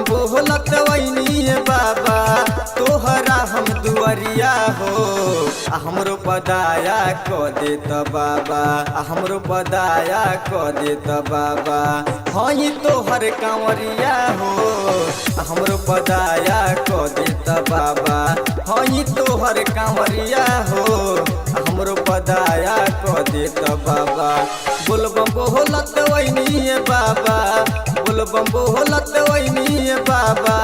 बोलत वैनी बाबा तोहरा हम दुआरिया हो हमरो पदाया क देत बाबा हमरो पदाया क देत बाबा हई तोहर कांवरिया हो हमरो पदाया क देत बाबा हई तोहर कांवरिया हो हमरो पदाया क देत बाबा बोलबम बोलत वैनी बाबा बोलबम बोलत वैनी बाबा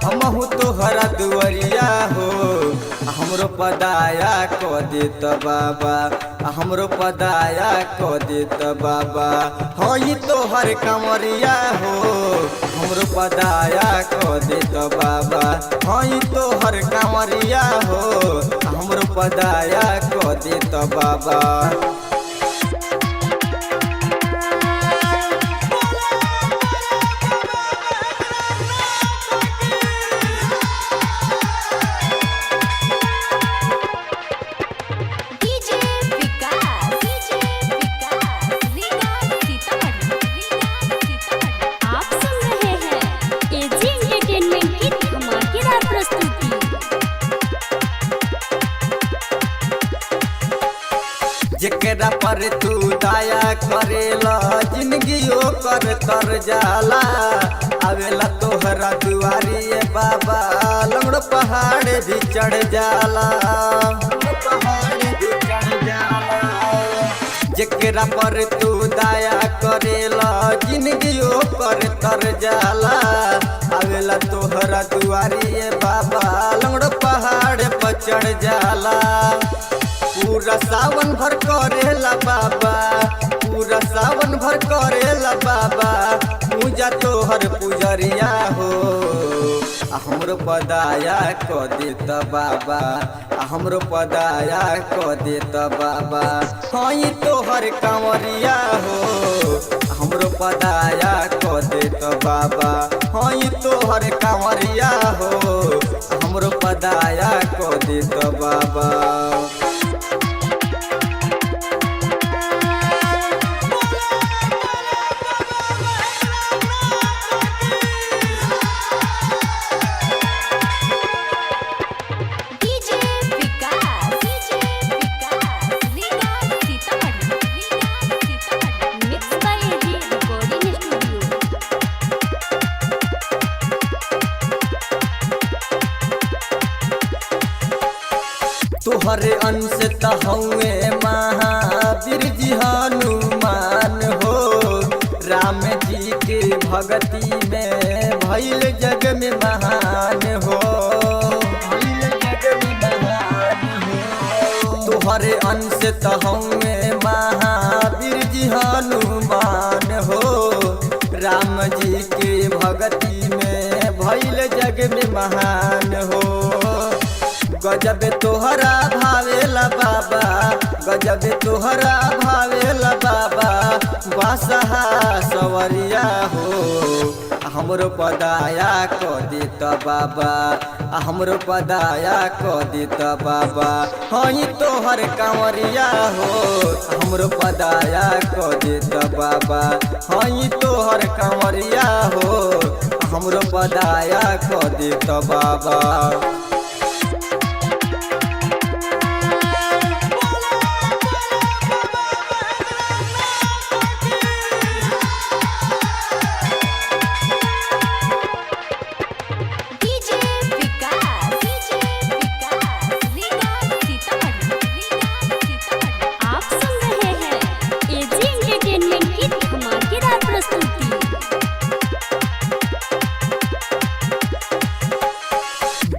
हमहु तोहरा दुआरिया हो हमरो पदाया क देत बाबा हमरो पदाया क देत बाबा हई तोहर कांवरिया हो हमरो पदाया क देत बाबा हई तोहर कांवरिया हो हमरो पदाया क देत बाबा जेकरा पर तू दया करेला जिंदगी कर तर जाला आवेला तोहरा दुआरी बाबा लंगड़ पहाड़ भी चढ़ जाला जेकरा पर तू दया करेला जिंदगी कर तर जाला आवेला तोहरा दुआरी बाबा लंगड़ पहाड़ पर चढ़ जाला पूरा सावन भर करेला बाबा पूरा सावन भर करेला बाबा पूजा तोहर पुजरिया हो हमरो पदाया क देत बाबा हमरो पदाया क देत बाबा हई तोहर कांवरिया हो हमरो पदाया क देत बाबा हई तोहर कांवरिया हो हमरो पदाया क देत बाबा तोहरे अंश तहुए महावीर जी हनुमान हो राम जी के भक्ति में भइल जग में महान हो तोहरे अंश तहुए महावीर जी हनुमान हो राम जी के भक्ति में भइल जग में महान हो गजब तोहरा भावेला बाबा गजब तोहरा भावेला बाबा बासहा सवरिया हो हमरो पदाया क देत बाबा हमरो पदाया क देत बाबा हई तोहर कांवरिया हो हमरो पदाया क देत बाबा हई तोहर कांवरिया हो हमरो पदाया क देत बाबा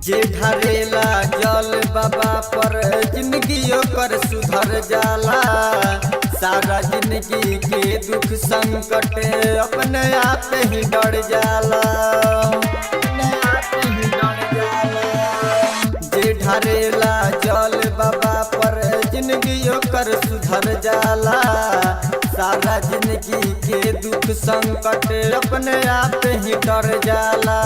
जे ढरेला जल बाबा पर जिंदगी कर सुधर जाला सारा जिंदगी के दुख संकट अपने आप ही डर जाला जे ढरेला जल बाबा पर जिंदगी कर सुधर जाला सारा जिंदगी के दुख संकट अपने आप ही डर जाला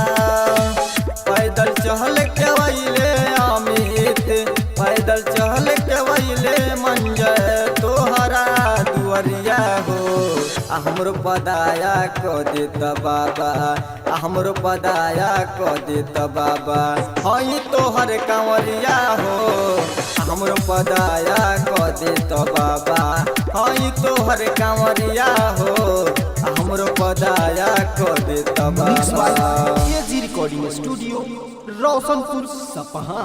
पैदल चहल के वैले अमित पैदल चहल के वैले मंजय तोहरा दुआ कांवरिया हो हमरो पदाया को देत बाबा हमरो पदाया को देत बाबा हई तोहर कांवरिया हो हमरो पदाया को देत बाबा हई तोहर कांवरिया हो हमरो पदाया को देत बाबा। रिकॉर्डिंग स्टूडियो रोशनपुर सपहा।